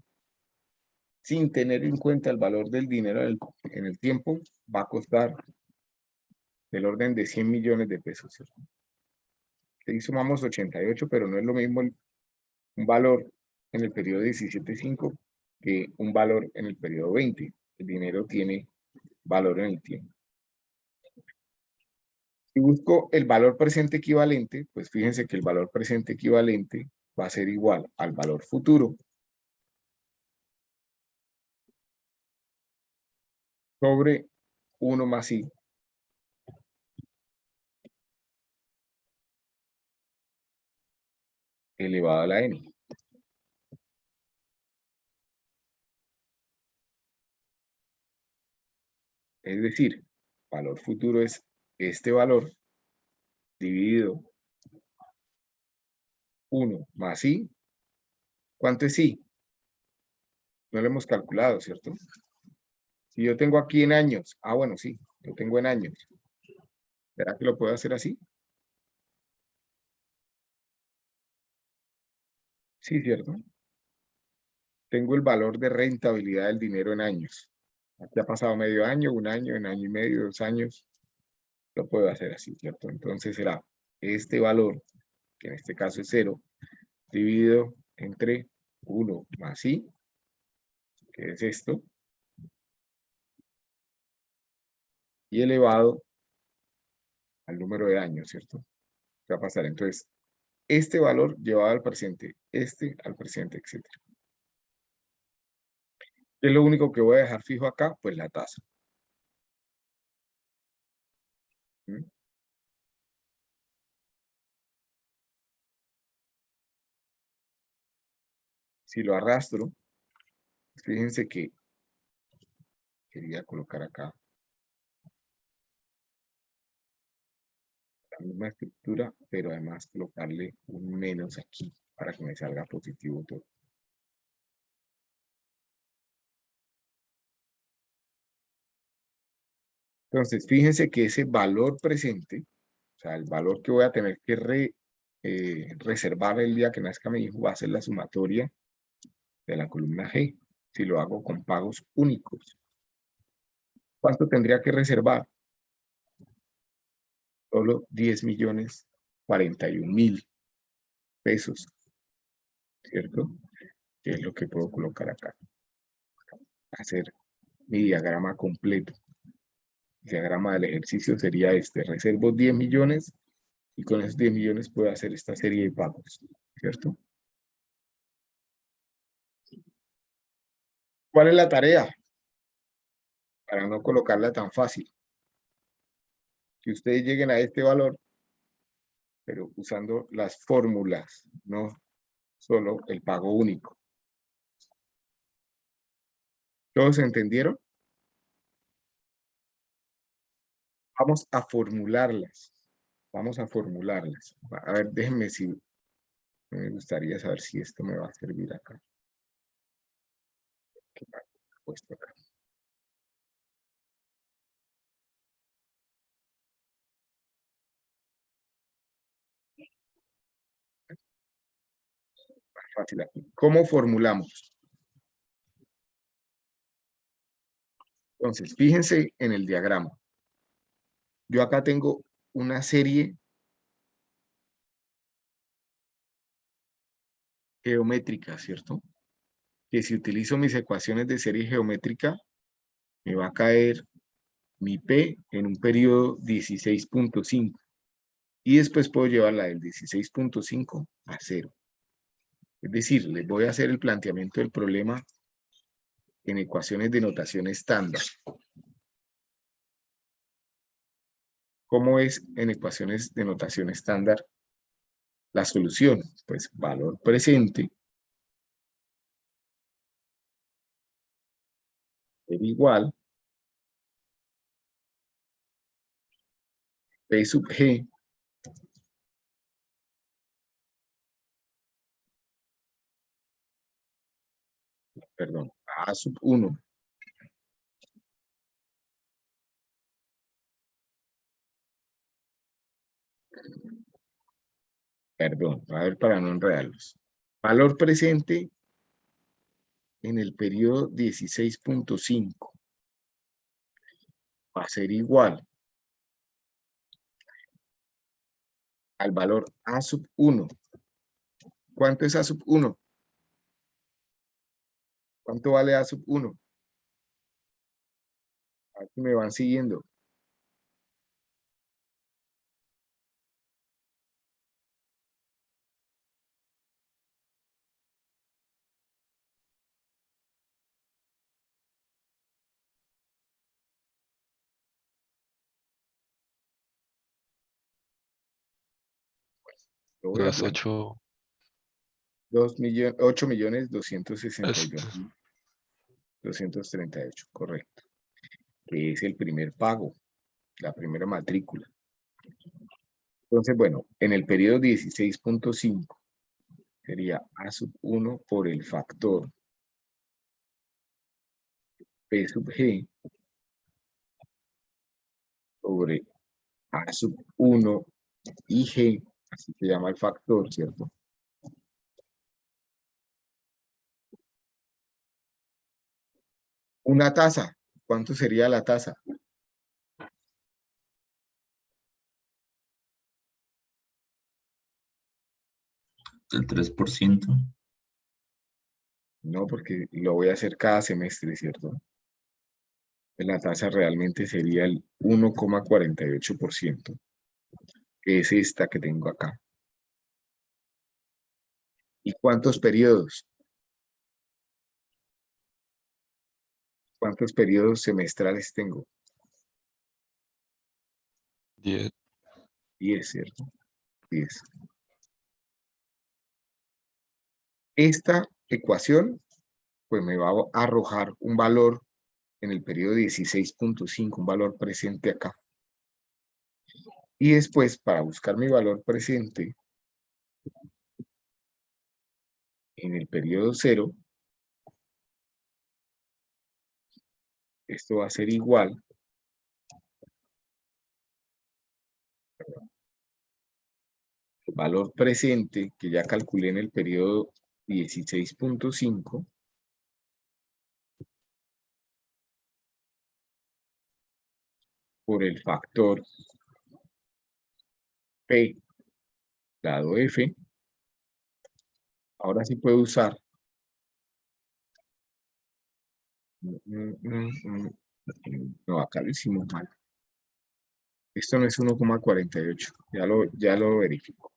sin tener en cuenta el valor del dinero en el tiempo, va a costar del orden de 100 millones de pesos, ¿cierto? Ahí sumamos 88, pero no es lo mismo un valor en el periodo 17.5 que un valor en el periodo 20. El dinero tiene valor en el tiempo. Si busco el valor presente equivalente, pues fíjense que el valor presente equivalente va a ser igual al valor futuro sobre 1 más i elevado a la n. Es decir, valor futuro es este valor dividido 1 más i. ¿Cuánto es i? No lo hemos calculado, ¿cierto? Si yo tengo aquí en años, bueno, sí, lo tengo en años. ¿Será que lo puedo hacer así? Sí, ¿cierto? Tengo el valor de rentabilidad del dinero en años. Aquí ha pasado medio año, un año, un año y medio, 2 años. Lo puedo hacer así, ¿cierto? Entonces será este valor, que en este caso es 0, dividido entre 1 más i, que es esto, y elevado al número de años, ¿cierto? ¿Qué va a pasar? Entonces, este valor llevado al presente, este al presente, etc. ¿Qué es lo único que voy a dejar fijo acá? Pues la tasa. ¿Mm? Si lo arrastro, fíjense que quería colocar acá la misma estructura, pero además colocarle un menos aquí para que me salga positivo todo. Entonces, fíjense que ese valor presente, o sea, el valor que voy a tener que reservar el día que nazca mi hijo, va a ser la sumatoria de la columna G, si lo hago con pagos únicos. ¿Cuánto tendría que reservar? Solo 10.041.000 pesos, ¿cierto? Que es lo que puedo colocar acá. Hacer mi diagrama completo. El diagrama del ejercicio sería este. Reservo 10 millones y con esos 10 millones puedo hacer esta serie de pagos, ¿cierto? ¿Cuál es la tarea? Para no colocarla tan fácil. Que ustedes lleguen a este valor, pero usando las fórmulas, no solo el pago único. ¿Todos entendieron? Vamos a formularlas. Vamos a formularlas. A ver, déjenme si me gustaría saber si esto me va a servir acá. ¿Qué me ha puesto acá? Fácil aquí. ¿Cómo formulamos? Entonces, fíjense en el diagrama. Yo acá tengo una serie geométrica, ¿cierto? Que si utilizo mis ecuaciones de serie geométrica, me va a caer mi P en un periodo 16.5. Y después puedo llevarla del 16.5 a 0. Es decir, les voy a hacer el planteamiento del problema en ecuaciones de notación estándar. ¿Cómo es en ecuaciones de notación estándar la solución? Pues valor presente es igual P sub G perdón, A sub 1 perdón, a ver para no enredarlos. Valor presente en el periodo 16.5 va a ser igual al valor A sub 1. ¿Cuánto es A sub 1? ¿Cuánto vale A sub 1? Aquí me van siguiendo. Lo voy a Los poner. 8. 8.262.238, correcto. Que es el primer pago, la primera matrícula. Entonces, bueno, en el periodo 16.5 sería A sub 1 por el factor P sub G sobre A sub 1 y G, así se llama el factor, ¿cierto? Una tasa, ¿cuánto sería la tasa? Del 3%. No, porque lo voy a hacer cada semestre, ¿cierto? La tasa realmente sería el 1,48%, que es esta que tengo acá. ¿Y cuántos periodos? ¿Cuántos periodos semestrales tengo? 10. 10, ¿cierto? 10. Esta ecuación, pues me va a arrojar un valor en el periodo 16.5, un valor presente acá. Y después, para buscar mi valor presente en el periodo 0, esto va a ser igual al valor presente que ya calculé en el periodo 16.5 por el factor P dado F. Ahora sí puedo usar. No, acá lo hicimos mal. Esto no es 1,48. Ya lo verifico.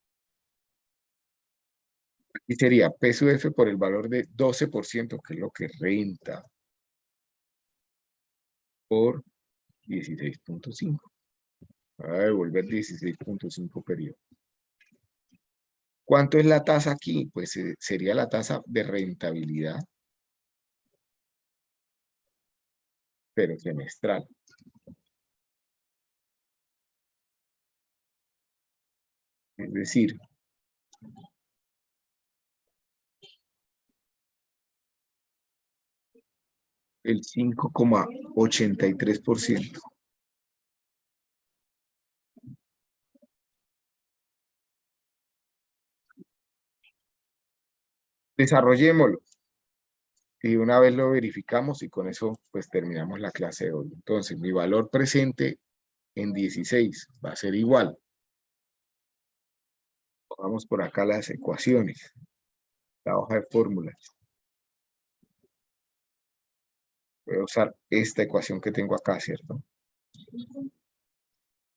Aquí sería P sub F por el valor de 12%, que es lo que renta por 16.5. Va a devolver 16.5 periodos. ¿Cuánto es la tasa aquí? Pues sería la tasa de rentabilidad, pero semestral. Es decir, el 5,83%. Desarrollémoslo. Y una vez lo verificamos y con eso pues terminamos la clase de hoy. Entonces, mi valor presente en 16 va a ser igual. Pongamos por acá las ecuaciones, la hoja de fórmulas. Voy a usar esta ecuación que tengo acá, ¿cierto?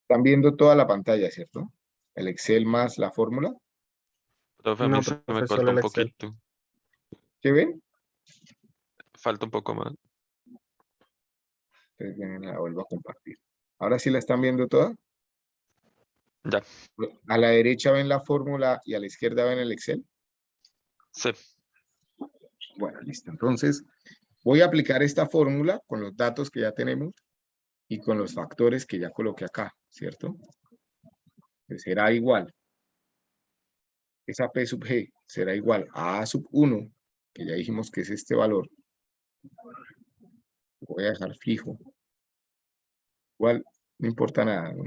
Están viendo toda la pantalla, ¿cierto? El Excel más la fórmula. Profe, a No, mí se me profe, corta solo un el Excel. poquito. ¿Qué ven? Falta un poco más. Entonces, la vuelvo a compartir. Ahora sí la están viendo toda. Ya, A la derecha ven la fórmula y a la izquierda ven el Excel. sí. Bueno, listo. Entonces, voy a aplicar esta fórmula con los datos que ya tenemos y con los factores que ya coloqué acá, ¿cierto? Pues será igual. Esa P sub G será igual a sub 1, que ya dijimos que es este valor. Lo voy a dejar fijo. Igual, no importa nada, ¿no?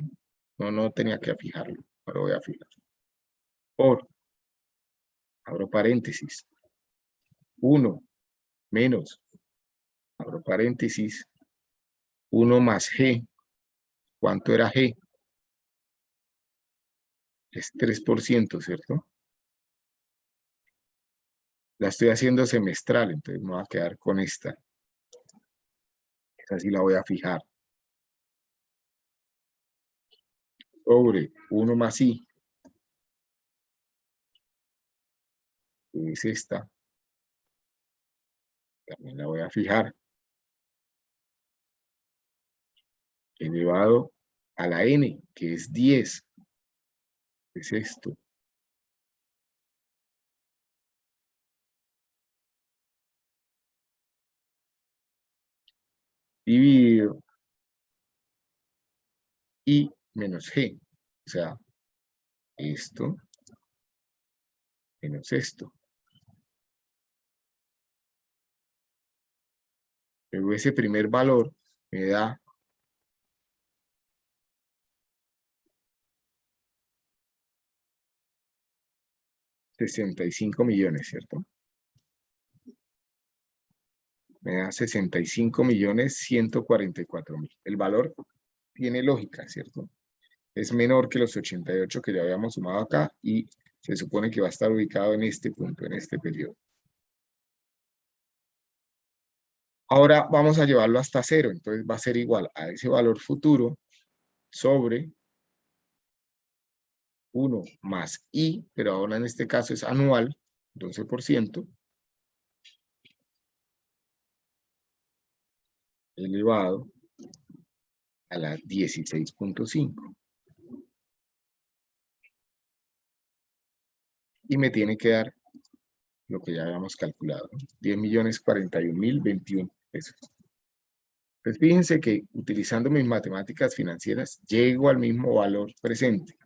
No tenía que fijarlo, pero voy a fijar. Por, abro paréntesis, 1 menos, abro paréntesis, 1 más G. ¿Cuánto era G? Es 3%, ¿cierto? La estoy haciendo semestral, entonces me voy a quedar con esta. Esa sí la voy a fijar. Sobre 1 más I, que es esta. También la voy a fijar. Elevado a la N, que es 10. Es esto. Dividido I menos G. O sea, esto menos esto. Luego ese primer valor me da 65 millones, ¿cierto? Me da 65.144.000. El valor tiene lógica, ¿cierto? Es menor que los 88 que ya habíamos sumado acá y se supone que va a estar ubicado en este punto, en este periodo. Ahora vamos a llevarlo hasta 0, entonces va a ser igual a ese valor futuro sobre 1 más I, pero ahora en este caso es anual, 12%, elevado a la 16.5. Y me tiene que dar lo que ya habíamos calculado, 10.041.021 pesos. Pues fíjense que utilizando mis matemáticas financieras, llego al mismo valor presente.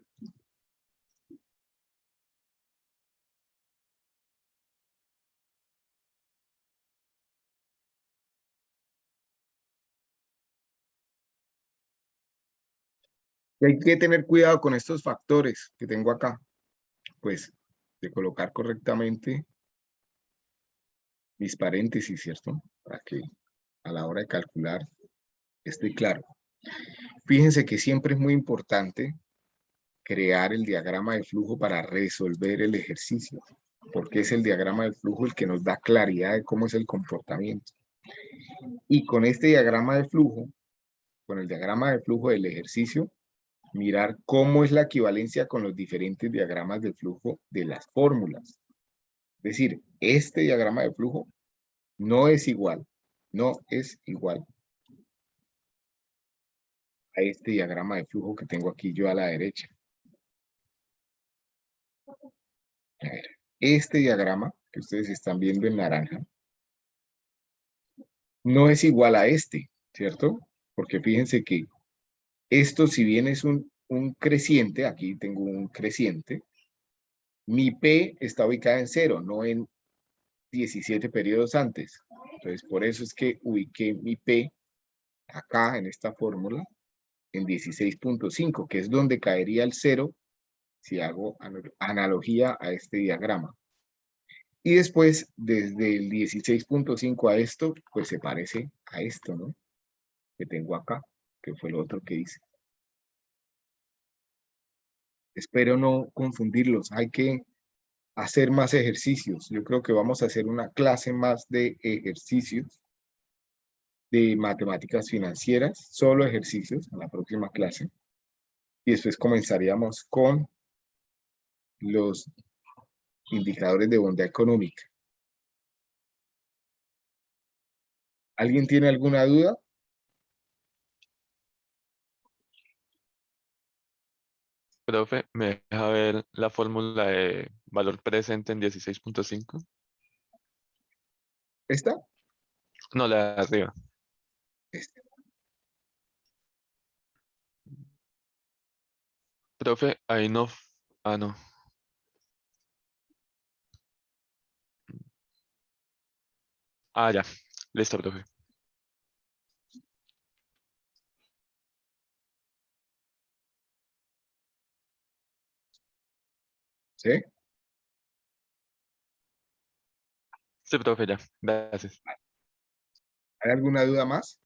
Y hay que tener cuidado con estos factores que tengo acá, pues de colocar correctamente mis paréntesis, ¿cierto? Para que a la hora de calcular esté claro. Fíjense que siempre es muy importante crear el diagrama de flujo para resolver el ejercicio, porque es el diagrama de flujo el que nos da claridad de cómo es el comportamiento. Y con este diagrama de flujo, con el diagrama de flujo del ejercicio, mirar cómo es la equivalencia con los diferentes diagramas de flujo de las fórmulas. Es decir, este diagrama de flujo no es igual a este diagrama de flujo que tengo aquí yo a la derecha. A ver, este diagrama que ustedes están viendo en naranja no es igual a este, ¿cierto? Porque fíjense que esto, si bien es un creciente, aquí tengo un creciente, mi P está ubicada en 0, no en 17 periodos antes. Entonces, por eso es que ubiqué mi P acá en esta fórmula en 16.5, que es donde caería el 0 si hago analogía a este diagrama. Y después, desde el 16.5 a esto, pues se parece a esto, ¿no? Que tengo acá, que fue lo otro que hice. Espero no confundirlos. Hay que hacer más ejercicios. Yo creo que vamos a hacer una clase más de ejercicios de matemáticas financieras, solo ejercicios en la próxima clase. Y después comenzaríamos con los indicadores de bondad económica. ¿Alguien tiene alguna duda? Profe, ¿me deja ver la fórmula de valor presente en 16.5? ¿Esta? No, la de arriba. Esta. Profe, ahí no. Ah, no. Ah, ya. Listo, profe. ¿Sí? Sí, profe, ya. Gracias. ¿Hay alguna duda más?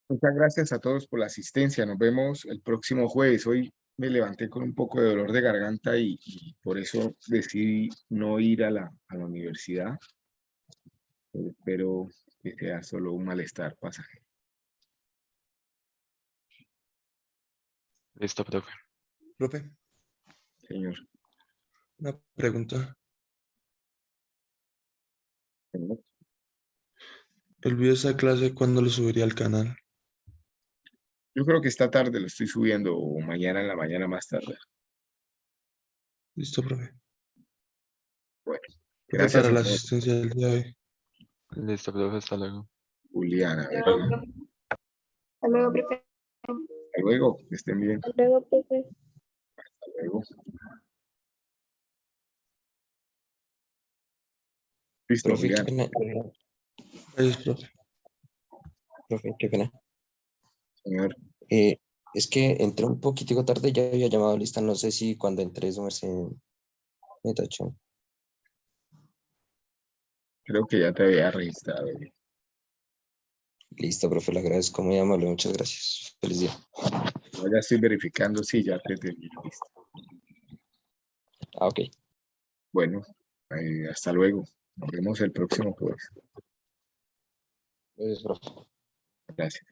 Muchas gracias a todos por la asistencia. Nos vemos el próximo jueves. Hoy me levanté con un poco de dolor de garganta y por eso decidí no ir a la universidad. Espero que sea solo un malestar pasajero. Listo, profe. Profe, Señor. una pregunta. El video de esa clase, ¿cuándo lo subiría al canal? Yo creo que esta tarde lo estoy subiendo o mañana en la mañana más tarde. Listo, profe. Bueno, Profe, gracias para a la todos. asistencia del día de hoy. Listo, profe. Hasta luego. Juliana, a ver, Hasta luego, profe. hasta luego, que estén bien. Hasta luego, profe. Hasta luego. Listo, Profe, qué Julián. pena, Gracias, profe. profe, qué pena. Señor, Eh, es que entré un poquitico tarde, ya había llamado lista, no sé si cuando entré su merced me tachó. creo que ya te había registrado. Listo, profe, le agradezco muy amable, muchas gracias. Feliz día. No, ya estoy verificando si ya te tenía listo. Ah, ok. Bueno, hasta luego. Nos vemos el próximo jueves. Gracias, profe. Gracias.